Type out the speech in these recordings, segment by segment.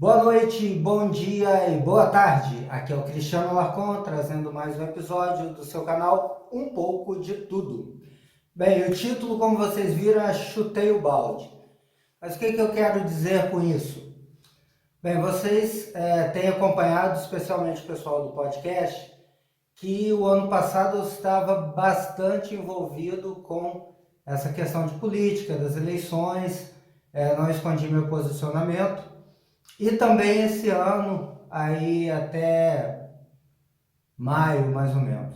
Boa noite, bom dia e boa tarde. Aqui é o Cristiano Larcon, trazendo mais um episódio do seu canal Um Pouco de Tudo. Bem, o título, como vocês viram, é Chutei o Balde. Mas o que eu quero dizer com isso? Bem, vocês têm acompanhado, especialmente o pessoal do podcast, que o ano passado eu estava bastante envolvido com essa questão de política, das eleições, não escondi meu posicionamento. E também esse ano, aí até maio mais ou menos,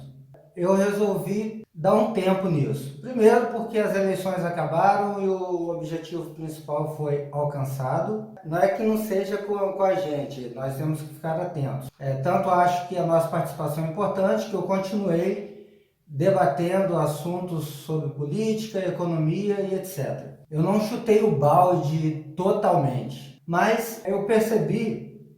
eu resolvi dar um tempo nisso. Primeiro porque as eleições acabaram e o objetivo principal foi alcançado. Não é que não seja com a gente, nós temos que ficar atentos. Tanto acho que a nossa participação é importante que eu continuei debatendo assuntos sobre política, economia e etc. Eu não chutei o balde totalmente, mas eu percebi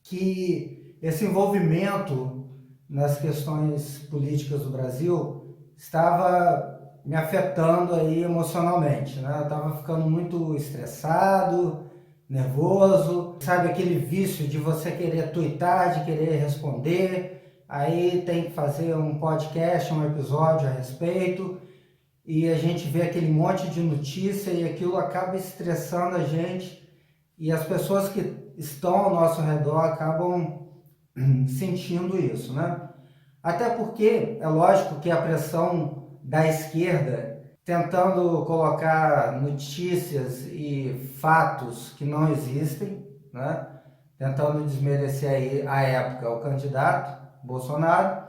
que esse envolvimento nas questões políticas do Brasil estava me afetando aí emocionalmente, né? Eu estava ficando muito estressado, nervoso, sabe aquele vício de você querer tuitar, de querer responder, aí tem que fazer um podcast, um episódio a respeito, e a gente vê aquele monte de notícia e aquilo acaba estressando a gente, e as pessoas que estão ao nosso redor acabam sentindo isso, né? Até porque é lógico que a pressão da esquerda tentando colocar notícias e fatos que não existem, né? Tentando desmerecer aí a época o candidato Bolsonaro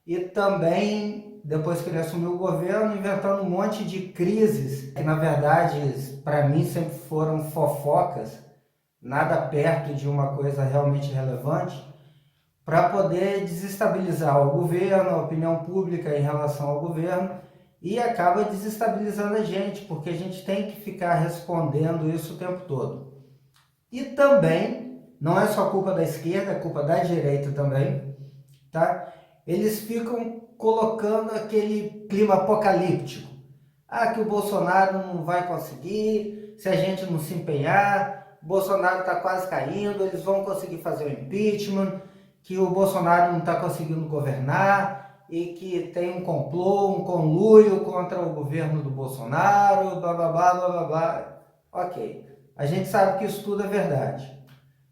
e também depois que ele assumiu o governo inventando um monte de crises que na verdade para mim sempre foram fofocas, nada perto de uma coisa realmente relevante, para poder desestabilizar o governo, a opinião pública em relação ao governo, e acaba desestabilizando a gente, porque a gente tem que ficar respondendo isso o tempo todo. E também, não é só culpa da esquerda, é culpa da direita também, tá? Eles ficam colocando aquele clima apocalíptico. Ah, que o Bolsonaro não vai conseguir, se a gente não se empenhar, o Bolsonaro está quase caindo, eles vão conseguir fazer o impeachment, que o Bolsonaro não está conseguindo governar e que tem um complô, um conluio contra o governo do Bolsonaro, blá blá blá blá blá blá. Ok, a gente sabe que isso tudo é verdade,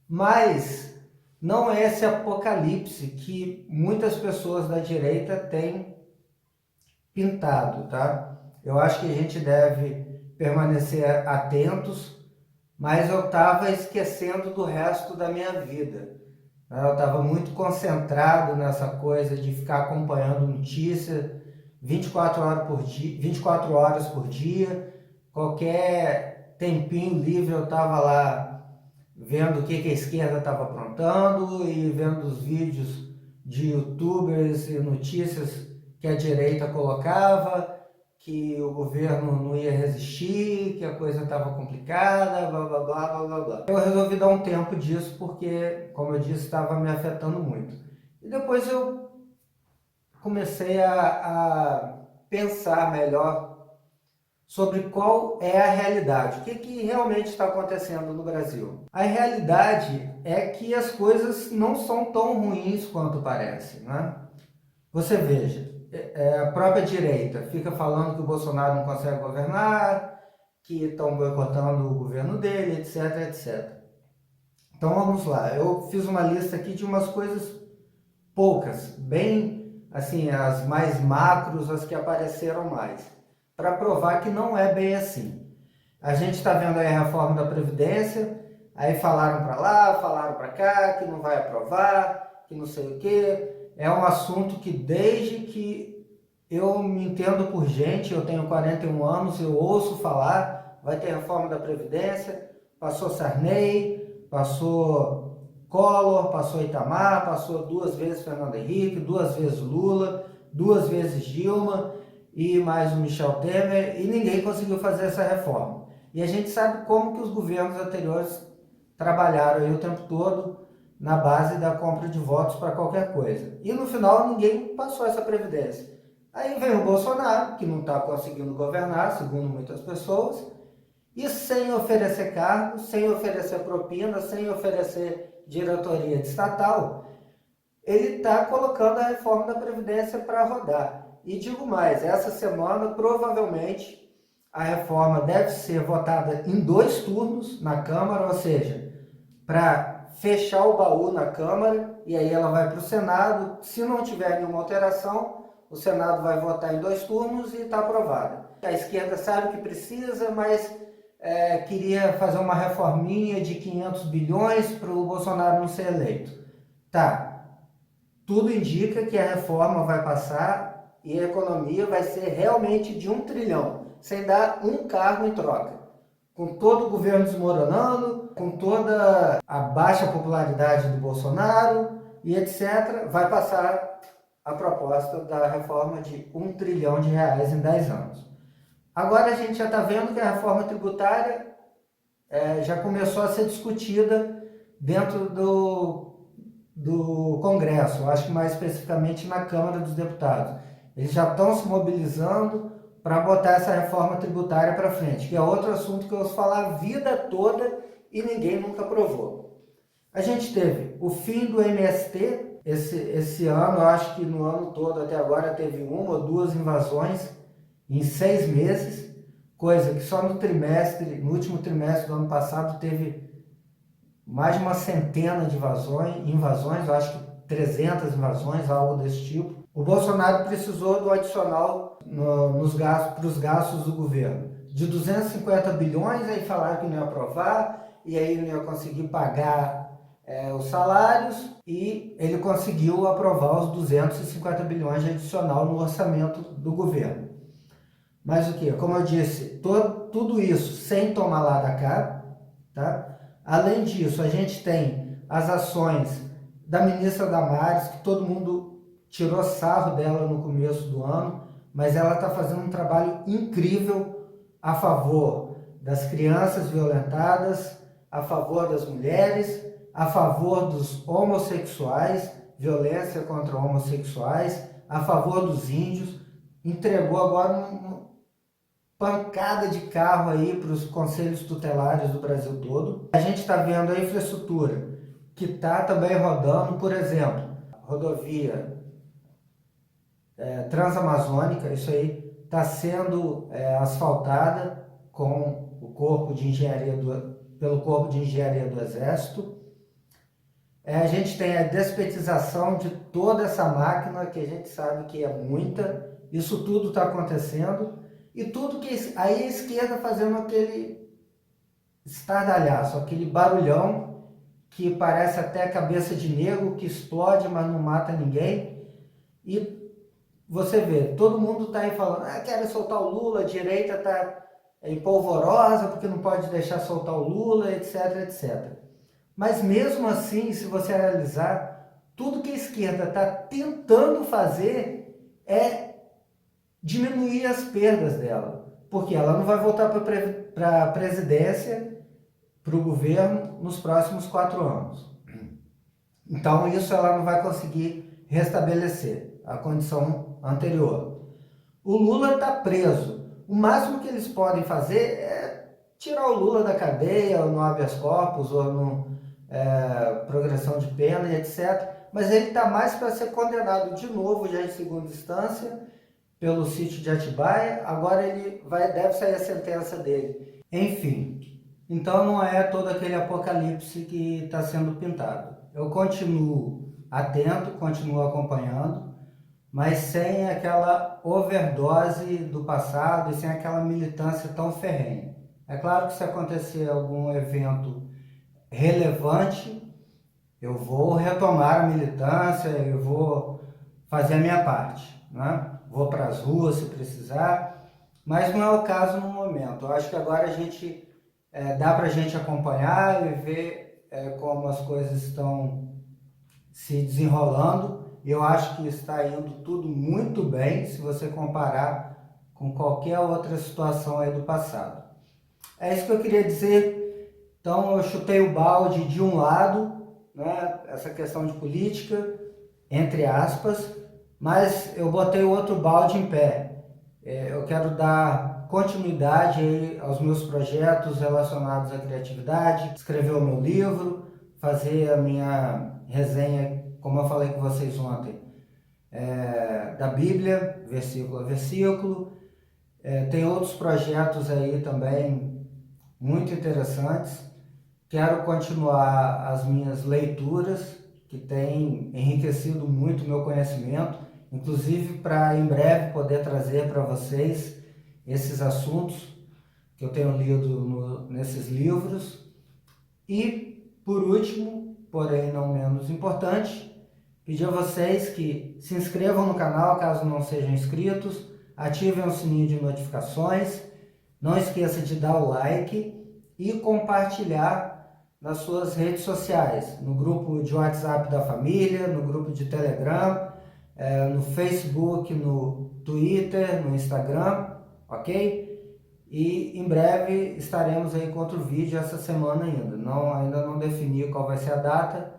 mas não é esse apocalipse que muitas pessoas da direita têm pintado, tá? Eu acho que a gente deve permanecer atentos, mas eu estava esquecendo do resto da minha vida. Eu estava muito concentrado nessa coisa de ficar acompanhando notícia 24 horas por dia, 24 horas por dia. Qualquer tempinho livre eu estava lá vendo o que a esquerda estava aprontando e vendo os vídeos de youtubers e notícias que a direita colocava, que o governo não ia resistir, que a coisa estava complicada, blá blá blá blá blá blá. Eu resolvi dar um tempo disso porque, como eu disse, estava me afetando muito. E depois eu comecei a pensar melhor sobre qual é a realidade, o que realmente está acontecendo no Brasil. A realidade é que as coisas não são tão ruins quanto parece, né? Você veja, a própria direita fica falando que o Bolsonaro não consegue governar, que estão boicotando o governo dele, etc, etc. Então vamos lá, eu fiz uma lista aqui de umas coisas poucas, bem assim, as mais macros, as que apareceram mais, para provar que não é bem assim. A gente está vendo aí a reforma da Previdência, aí falaram para lá, falaram para cá, que não vai aprovar, que não sei o quê. É um assunto que desde que eu me entendo por gente, eu tenho 41 anos, eu ouço falar, vai ter reforma da Previdência, passou Sarney, passou Collor, passou Itamar, passou 2 vezes Fernando Henrique, 2 vezes Lula, 2 vezes Dilma e mais o Michel Temer, e ninguém conseguiu fazer essa reforma. E a gente sabe como que os governos anteriores trabalharam aí o tempo todo na base da compra de votos para qualquer coisa. E no final ninguém passou essa previdência. Aí vem o Bolsonaro, que não está conseguindo governar, segundo muitas pessoas, e sem oferecer cargos, sem oferecer propina, sem oferecer diretoria de estatal, ele está colocando a reforma da Previdência para rodar. E digo mais, essa semana provavelmente a reforma deve ser votada em 2 turnos na Câmara, ou seja, para fechar o baú na Câmara, e aí ela vai para o Senado. Se não tiver nenhuma alteração, o Senado vai votar em 2 turnos e está aprovada. A esquerda sabe que precisa, mas queria fazer uma reforminha de 500 bilhões para o Bolsonaro não ser eleito. Tá, tudo indica que a reforma vai passar e a economia vai ser realmente de 1 trilhão, sem dar um cargo em troca. Com todo o governo desmoronando, com toda a baixa popularidade do Bolsonaro e etc., vai passar a proposta da reforma de 1 trilhão de reais em 10 anos. Agora a gente já está vendo que a reforma tributária já começou a ser discutida dentro do Congresso, acho que mais especificamente na Câmara dos Deputados. Eles já estão se mobilizando para botar essa reforma tributária para frente, que é outro assunto que eu ouço falar a vida toda e ninguém nunca aprovou. A gente teve o fim do MST, esse ano, eu acho que no ano todo até agora teve 1 ou 2 invasões em 6 meses, coisa que só no último trimestre do ano passado teve mais de uma centena de invasões, eu acho que 300 invasões, algo desse tipo. O Bolsonaro precisou do adicional para os gastos do governo, de 250 bilhões, aí falaram que não ia aprovar, e aí não ia conseguir pagar os salários, e ele conseguiu aprovar os 250 bilhões de adicional no orçamento do governo. Mas o que? Como eu disse, tudo isso sem tomar lá da cá, tá? Além disso, a gente tem as ações da ministra Damares, que todo mundo tirou sarro dela no começo do ano, mas ela está fazendo um trabalho incrível a favor das crianças violentadas, a favor das mulheres, a favor dos homossexuais, violência contra homossexuais, a favor dos índios. Entregou agora uma pancada de carro aí para os conselhos tutelares do Brasil todo. A gente está vendo a infraestrutura que está também rodando, por exemplo, rodovia transamazônica, isso aí está sendo asfaltada com o corpo de engenharia pelo Corpo de Engenharia do Exército. A gente tem a despetização de toda essa máquina, que a gente sabe que é muita. Isso tudo está acontecendo. E tudo que aí a esquerda fazendo aquele estardalhaço, aquele barulhão que parece até cabeça de negro, que explode, mas não mata ninguém. E você vê, todo mundo está aí falando, quero soltar o Lula, a direita está empolvorosa porque não pode deixar soltar o Lula, etc, etc. Mas mesmo assim, se você analisar, tudo que a esquerda está tentando fazer é diminuir as perdas dela, porque ela não vai voltar para a presidência, para o governo, nos próximos 4 anos. Então isso ela não vai conseguir restabelecer a condição anterior. O Lula está preso. O máximo que eles podem fazer é tirar o Lula da cadeia, ou no habeas corpus, ou no progressão de pena e etc. Mas ele está mais para ser condenado de novo, já em segunda instância, pelo sítio de Atibaia. Agora deve sair a sentença dele. Enfim, então não é todo aquele apocalipse que está sendo pintado. Eu continuo atento, continuo acompanhando, mas sem aquela overdose do passado e sem aquela militância tão ferrenha. É claro que se acontecer algum evento relevante, eu vou retomar a militância, eu vou fazer a minha parte, né? Vou para as ruas se precisar, mas não é o caso no momento. Eu acho que agora a gente dá para a gente acompanhar e ver como as coisas estão se desenrolando. Eu acho que está indo tudo muito bem se você comparar com qualquer outra situação aí do passado. É isso que eu queria dizer. Então eu chutei o balde de um lado, né, essa questão de política, entre aspas, mas eu botei o outro balde em pé, Eu quero dar continuidade aí aos meus projetos relacionados à criatividade, escrever o meu livro, fazer a minha resenha, como eu falei com vocês ontem, da Bíblia, versículo a versículo. Tem outros projetos aí também muito interessantes. Quero continuar as minhas leituras, que têm enriquecido muito o meu conhecimento, inclusive para em breve poder trazer para vocês esses assuntos que eu tenho lido nesses livros. E, por último, porém não menos importante, pedir a vocês que se inscrevam no canal caso não sejam inscritos, ativem o sininho de notificações, não esqueça de dar o like e compartilhar nas suas redes sociais, no grupo de WhatsApp da família, no grupo de Telegram, no Facebook, no Twitter, no Instagram, ok? E em breve estaremos aí com outro vídeo essa semana ainda. Ainda não defini qual vai ser a data,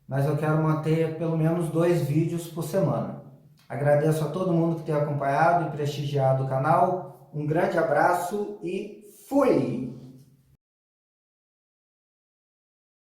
mas eu quero manter pelo menos 2 vídeos por semana. Agradeço a todo mundo que tem acompanhado e prestigiado o canal. Um grande abraço e fui!